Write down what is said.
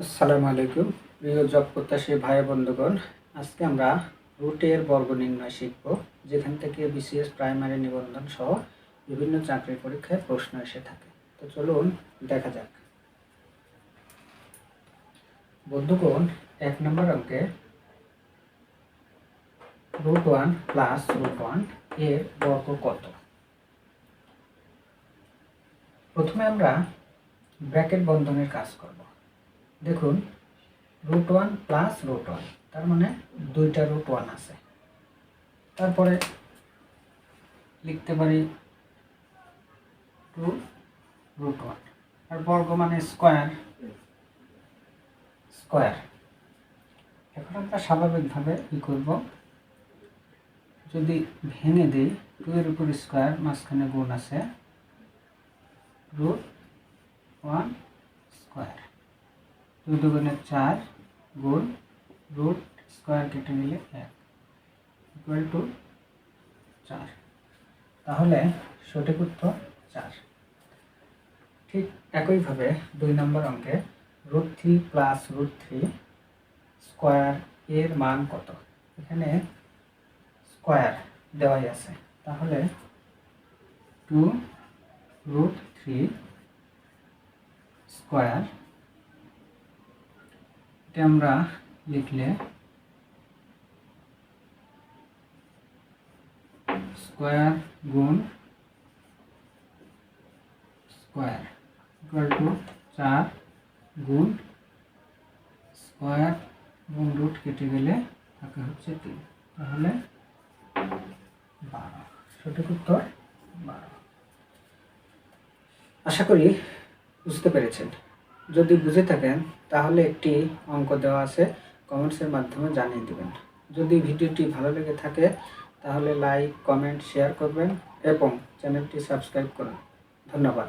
আসসালামু আলাইকুম প্রিয় জব প্রত্যাশী ভাই বন্ধুগণ। আজকে আমরা রুটের বর্গ নির্ণয় শিখব, যেখান থেকে বিসিএস প্রাইমারি নিবন্ধন সহ বিভিন্ন চাকরির পরীক্ষায় প্রশ্ন এসে থাকে। তো চলুন দেখা যাক। বন্ধুগণ, 1 নম্বর অঙ্কে √1 প্লাস √1 এর বর্গ কত? প্রথমে আমরা ব্র্যাকেট বন্ধনের কাজ করব। দেখুন, √1 প্লাস √1, তার মানে দুইটা √1 আছে। তারপরে লিখতে পারি 2√1, আর বর্গ মানে স্কয়ার। এখন আমরা স্বাভাবিকভাবে কি করব, যদি ভেঙে দিই, 2 এর উপর স্কয়ার, মাঝখানে গুণ আছে, √1 স্কয়ার, 2 দুগুণে 4 গুণ রুট স্কয়ার কেটে নিলে 1 ইকুয়াল টু 4। তাহলে সঠিক উত্তর 4। ঠিক একইভাবে 2 নম্বর অঙ্কে √3 প্লাস √3 স্কয়ার এর মান কত? এখানে স্কয়ার দেওয়াই আছে, তাহলে 2√3 স্কয়ার, এটা আমরা লিখলে স্কয়ার গুণ স্কয়ার ইকুয়াল টু 4 গুণ স্কয়ার এবং রুট কেটে গেলে থাকে হচ্ছে 3, তাহলে 12। সঠিক উত্তর 12। আশা করি বুঝতে পেরেছেন। যদি বুঝে থাকেন তাহলে একটি অঙ্ক দেওয়া আছে, কমেন্টসের মাধ্যমে জানিয়ে দেবেন। যদি ভিডিওটি ভালো লেগে থাকে তাহলে লাইক, কমেন্ট, শেয়ার করবেন এবং চ্যানেলটি সাবস্ক্রাইব করুন। ধন্যবাদ।